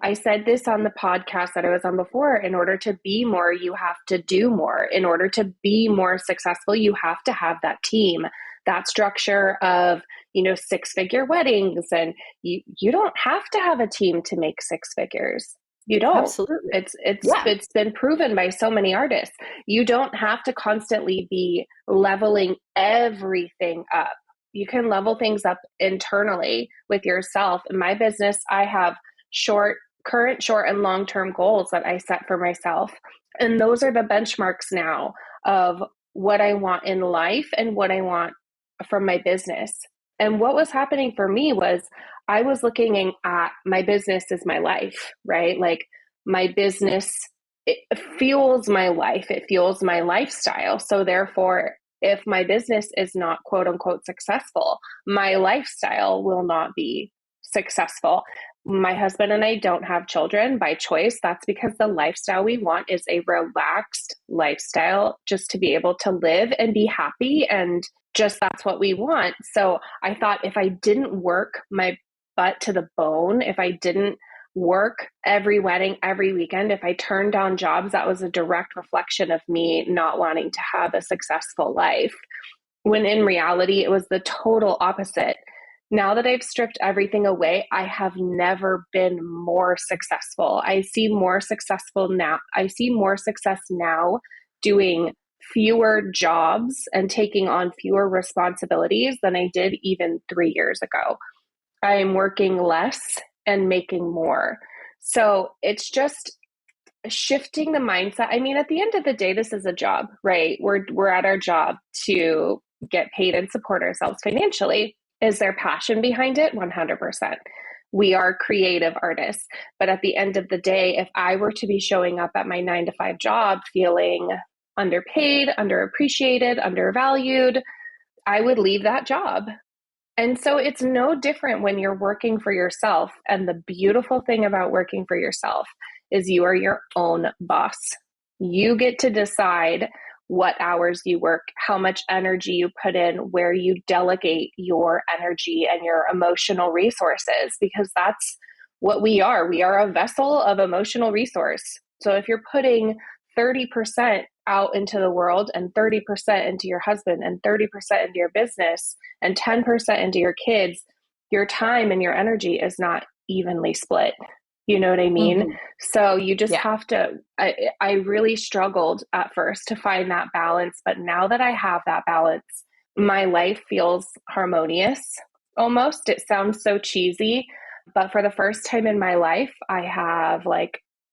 I said this on the podcast that I was on before. In order to be more, you have to do more. In order to be more successful, you have to have that team, that structure of, 6-figure weddings. And you don't have to have a team to make 6 figures. You don't. Absolutely. It's Yeah. it's been proven by so many artists. You don't have to constantly be leveling everything up. You can level things up internally with yourself. In my business, I have current short and long-term goals that I set for myself. And those are the benchmarks now of what I want in life and what I want from my business. And what was happening for me was I was looking at my business as my life, right? Like my business, it fuels my life. It fuels my lifestyle. So therefore, if my business is not quote unquote successful, my lifestyle will not be successful. My husband and I don't have children by choice. That's because the lifestyle we want is a relaxed lifestyle, just to be able to live and be happy. And just that's what we want. So I thought if I didn't work my butt to the bone, if I didn't work every wedding, every weekend, if I turned down jobs, that was a direct reflection of me not wanting to have a successful life. When in reality, it was the total opposite. Now that I've stripped everything away, I have never been more successful. I see more success now doing fewer jobs and taking on fewer responsibilities than I did even 3 years ago. I'm working less and making more. So it's just shifting the mindset. I mean, at the end of the day, this is a job, right? We're at our job to get paid and support ourselves financially. Is there passion behind it? 100%. We are creative artists. But at the end of the day, if I were to be showing up at my 9-to-5 job feeling underpaid, underappreciated, undervalued, I would leave that job. And so it's no different when you're working for yourself. And the beautiful thing about working for yourself is you are your own boss. You get to decide what hours you work, how much energy you put in, where you delegate your energy and your emotional resources, because that's what we are. We are a vessel of emotional resource. So if you're putting 30% out into the world and 30% into your husband and 30% into your business and 10% into your kids, your time and your energy is not evenly split. You know what I mean? Mm-hmm. So you just Yeah. have to, I really struggled at first to find that balance, but now that I have that balance, my life feels harmonious almost. It sounds so cheesy, but for the first time in my life, I have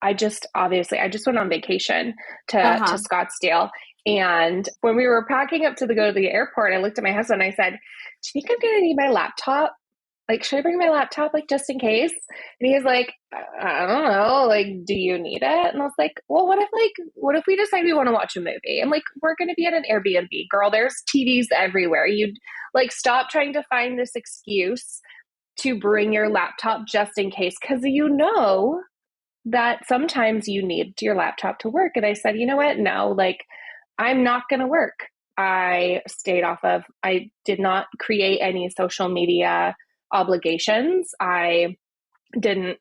I just went on vacation to Uh-huh. Scottsdale. And when we were packing up to go to the airport, I looked at my husband and I said, do you think I'm going to need my laptop? Like, should I bring my laptop, just in case? And he was like, I don't know, do you need it? And I was like, well, what if we decide we want to watch a movie? I'm like, we're going to be at an Airbnb, girl. There's TVs everywhere. You'd stop trying to find this excuse to bring your laptop just in case, because that sometimes you need your laptop to work. And I said, you know what? No, I'm not going to work. I did not create any social media obligations. I didn't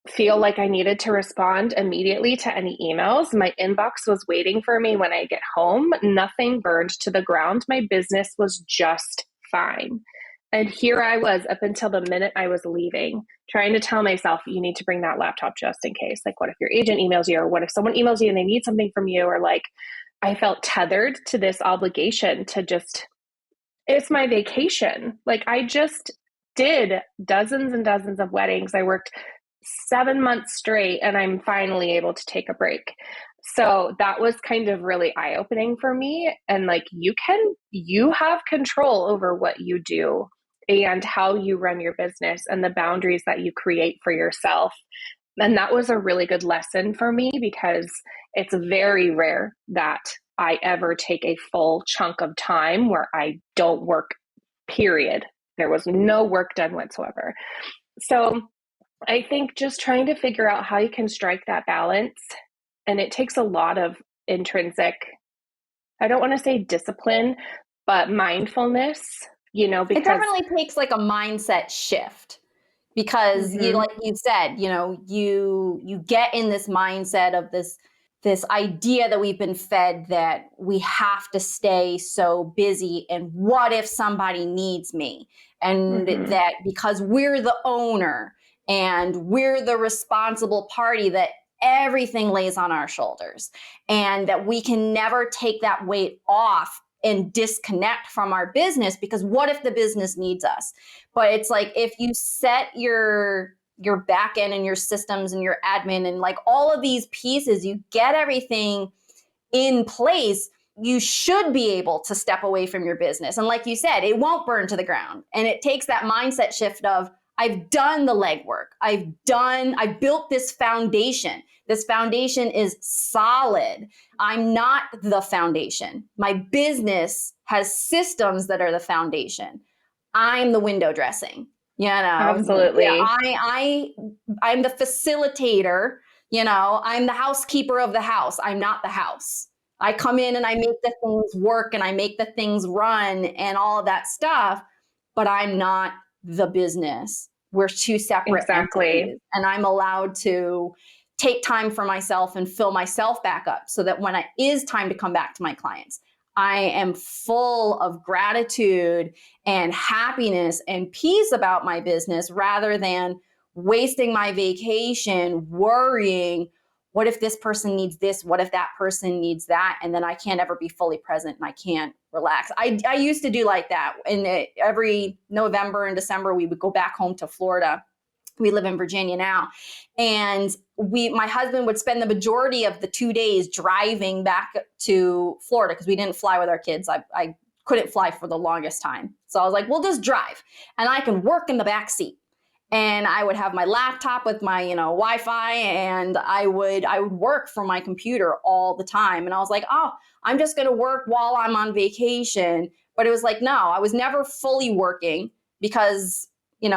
feel like I needed to respond immediately to any emails. My inbox was waiting for me when I get home. Nothing burned to the ground. My business was just fine. And here I was up until the minute I was leaving, trying to tell myself, you need to bring that laptop just in case. What if your agent emails you, or what if someone emails you and they need something from you? Or I felt tethered to this obligation to it's my vacation. I just did dozens and dozens of weddings. I worked 7 months straight and I'm finally able to take a break. So that was kind of really eye-opening for me. And you have control over what you do and how you run your business and the boundaries that you create for yourself. And that was a really good lesson for me, because it's very rare that I ever take a full chunk of time where I don't work, period. There was no work done whatsoever. So I think just trying to figure out how you can strike that balance. And it takes a lot of intrinsic, I don't want to say discipline, but mindfulness, It because definitely takes a mindset shift. because you, Mm-hmm. like you said, you get in this mindset of this idea that we've been fed, that we have to stay so busy, and what if somebody needs me, and Mm-hmm. that because we're the owner and we're the responsible party, that everything lays on our shoulders, and that we can never take that weight off and disconnect from our business, because what if the business needs us? But it's like, if you set your back end and your systems and your admin and like all of these pieces, you get everything in place, you should be able to step away from your business. And like you said, it won't burn to the ground. And it takes that mindset shift of, I've done the legwork. I built this foundation. This foundation is solid. I'm not the foundation. My business has systems that are the foundation. I'm the window dressing. Yeah, Absolutely. I'm the facilitator. I'm the housekeeper of the house. I'm not the house. I come in and I make the things work and I make the things run and all of that stuff, but I'm not the business. We're two separate Exactly. entities, and I'm allowed to take time for myself and fill myself back up, so that when it is time to come back to my clients, I am full of gratitude and happiness and peace about my business, rather than wasting my vacation worrying, what if this person needs this? What if that person needs that? And then I can't ever be fully present and I can't relax. I used to do like that. And every November and December, we would go back home to Florida. We live in Virginia now. And my husband would spend the majority of the 2 days driving back to Florida, because we didn't fly with our kids. I couldn't fly for the longest time. So I was like, we'll just drive and I can work in the back seat. And I would have my laptop with my, Wi-Fi, and I would work from my computer all the time. And I was like, oh, I'm just going to work while I'm on vacation. But it was like, no, I was never fully working, because,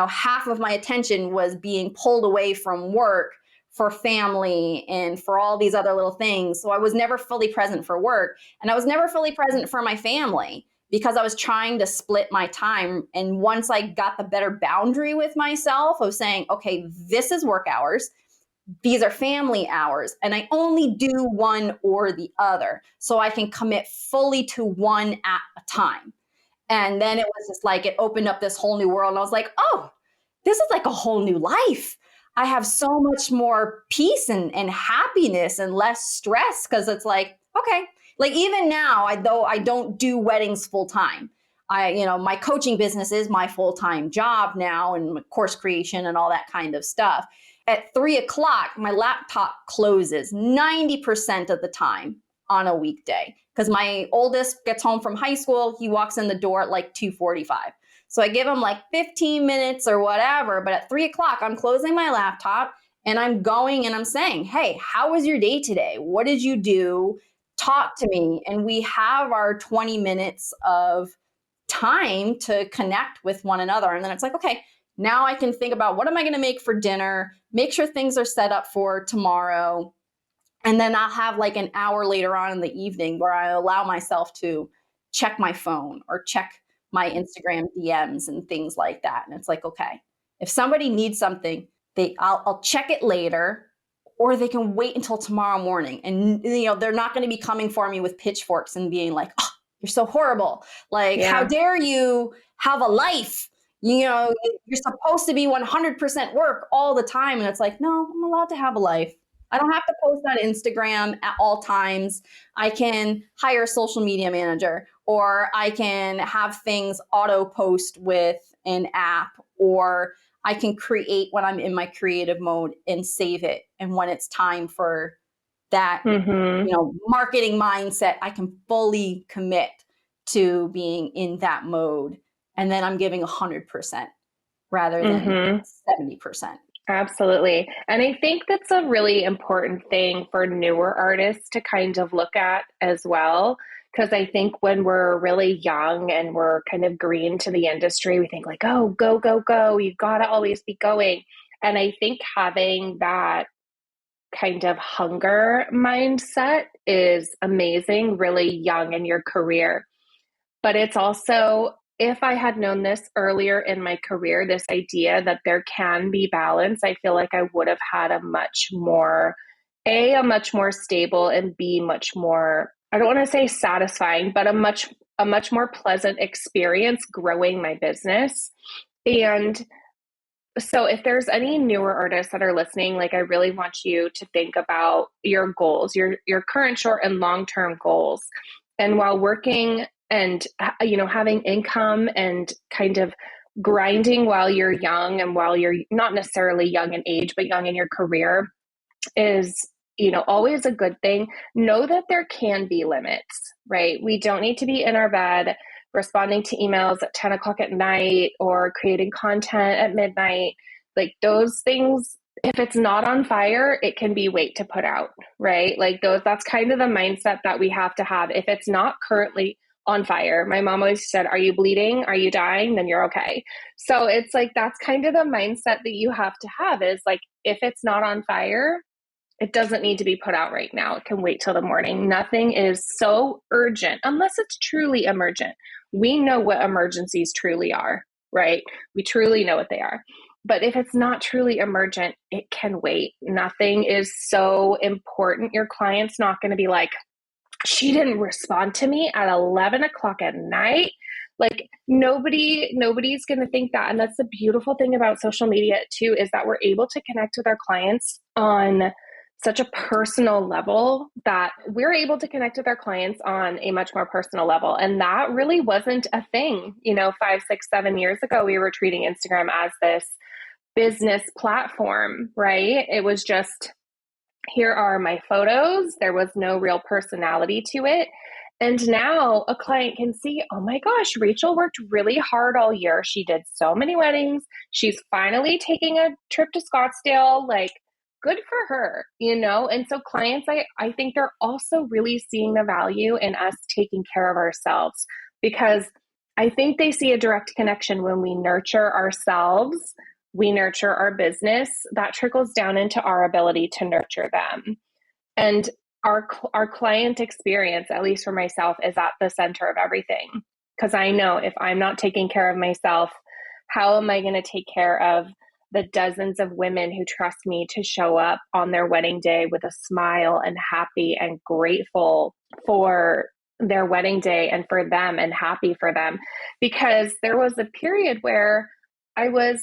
half of my attention was being pulled away from work for family and for all these other little things. So I was never fully present for work, and I was never fully present for my family, because I was trying to split my time. And once I got the better boundary with myself of saying, okay, this is work hours, these are family hours, and I only do one or the other, so I can commit fully to one at a time. And then it was just like, it opened up this whole new world. And I was like, oh, this is like a whole new life. I have so much more peace and happiness and less stress, because it's like, okay, like even now, though I don't do weddings full time, my coaching business is my full time job now, and course creation and all that kind of stuff. At 3 o'clock, my laptop closes 90% of the time on a weekday, because my oldest gets home from high school. He walks in the door at like 2:45. So I give him like 15 minutes or whatever. But at 3 o'clock, I'm closing my laptop and I'm going and I'm saying, hey, how was your day today? What did you do? Talk to me. And we have our 20 minutes of time to connect with one another. And then it's like, okay, now I can think about, what am I going to make for dinner? Make sure things are set up for tomorrow. And then I'll have like an hour later on in the evening where I allow myself to check my phone or check my Instagram DMs and things like that. And it's like, okay, if somebody needs something, I'll check it later, or they can wait until tomorrow morning. And they're not going to be coming for me with pitchforks and being like, oh, you're so horrible. Like, how Yeah. dare you have a life? You're supposed to be 100% work all the time. And it's like, no, I'm allowed to have a life. I don't have to post on Instagram at all times. I can hire a social media manager, or I can have things auto post with an app, or I can create when I'm in my creative mode and save it. And when it's time for that, Mm-hmm. marketing mindset, I can fully commit to being in that mode. And then I'm giving 100% rather than Mm-hmm. 70%. Absolutely. And I think that's a really important thing for newer artists to kind of look at as well. Because I think when we're really young and we're kind of green to the industry, we think like, oh, go, go, go. You've got to always be going. And I think having that kind of hunger mindset is amazing, really young in your career. But it's also if I had known this earlier in my career, this idea that there can be balance, I feel like I would have had a much more, a much more stable, and B, much more, I don't want to say satisfying, but a much more pleasant experience growing my business. And so if there's any newer artists that are listening, like I really want you to think about your goals, your current short and long-term goals. And while working and having income and kind of grinding while you're young and while you're not necessarily young in age, but young in your career is, always a good thing. Know that there can be limits, right? We don't need to be in our bed responding to emails at 10 o'clock at night or creating content at midnight. Like those things, if it's not on fire, it can be weight to put out, right? Like that's kind of the mindset that we have to have. If it's not currently on fire, my mom always said, are you bleeding? Are you dying? Then you're okay. So it's like, that's kind of the mindset that you have to have, is like, if it's not on fire, it doesn't need to be put out right now. It can wait till the morning. Nothing is so urgent unless it's truly emergent. We know what emergencies truly are, right? We truly know what they are. But if it's not truly emergent, it can wait. Nothing is so important. Your client's not going to be like, she didn't respond to me at 11 o'clock at night. Like nobody's going to think that. And that's the beautiful thing about social media too, is that we're able to connect with our clients on such a personal level, that we're able to connect with our clients on a much more personal level. And that really wasn't a thing. 5, 6, 7 years ago, we were treating Instagram as this business platform, right? It was just, here are my photos. There was no real personality to it. And now a client can see, oh my gosh, Rachel worked really hard all year. She did so many weddings. She's finally taking a trip to Scottsdale. Like, good for her, And so clients, I think they're also really seeing the value in us taking care of ourselves, because I think they see a direct connection when we nurture ourselves, we nurture our business, that trickles down into our ability to nurture them. And our client experience, at least for myself, is at the center of everything. Because I know if I'm not taking care of myself, how am I going to take care of the dozens of women who trust me to show up on their wedding day with a smile and happy and grateful for their wedding day and for them and happy for them? Because there was a period where I was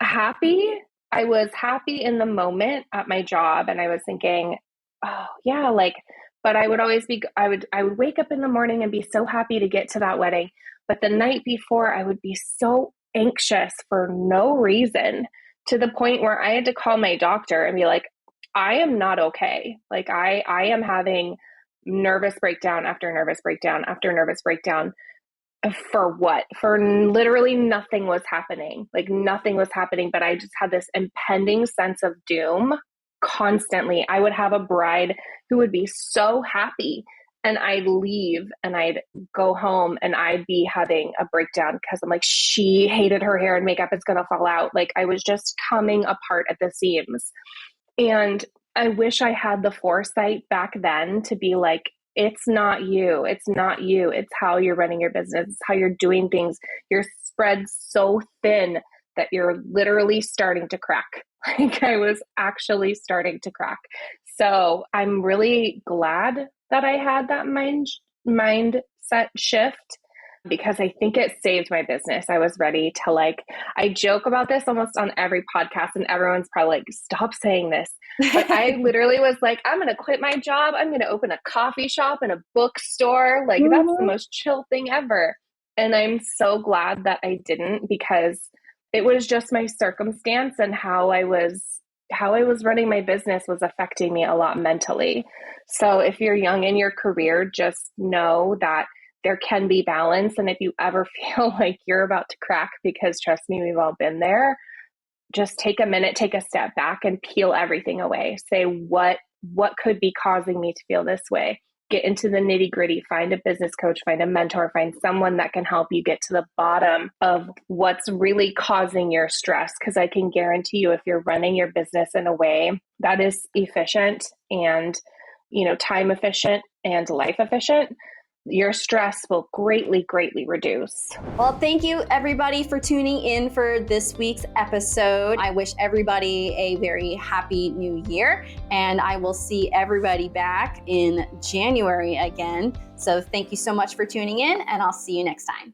happy. I was happy in the moment at my job, and I was thinking, oh yeah, like, but I would always be, I would wake up in the morning and be so happy to get to that wedding. But the night before, I would be so anxious for no reason, to the point where I had to call my doctor and be like, I am not okay. Like I am having nervous breakdown after nervous breakdown after nervous breakdown. For what? For literally nothing was happening. Like nothing was happening, but I just had this impending sense of doom constantly. I would have a bride who would be so happy, and I'd leave and I'd go home and I'd be having a breakdown because I'm like, she hated her hair and makeup, it's going to fall out. Like I was just coming apart at the seams. And I wish I had the foresight back then to be like, it's not you. It's not you. It's how you're running your business. It's how you're doing things. You're spread so thin that you're literally starting to crack. Like I was actually starting to crack. So I'm really glad that I had that mindset shift, because I think it saved my business. I was ready to I joke about this almost on every podcast, and everyone's probably like, stop saying this. But I literally was like, I'm going to quit my job. I'm going to open a coffee shop and a bookstore. Like that's the most chill thing ever. And I'm so glad that I didn't, because it was just my circumstance, and how I was running my business was affecting me a lot mentally. So if you're young in your career, just know that there can be balance. And if you ever feel like you're about to crack, because trust me, we've all been there, just take a minute, take a step back and peel everything away. Say, what could be causing me to feel this way? Get into the nitty gritty, find a business coach, find a mentor, find someone that can help you get to the bottom of what's really causing your stress. Because I can guarantee you, if you're running your business in a way that is efficient and, time efficient and life efficient, your stress will greatly, greatly reduce. Well, thank you everybody for tuning in for this week's episode. I wish everybody a very happy new year, and I will see everybody back in January again. So thank you so much for tuning in, and I'll see you next time.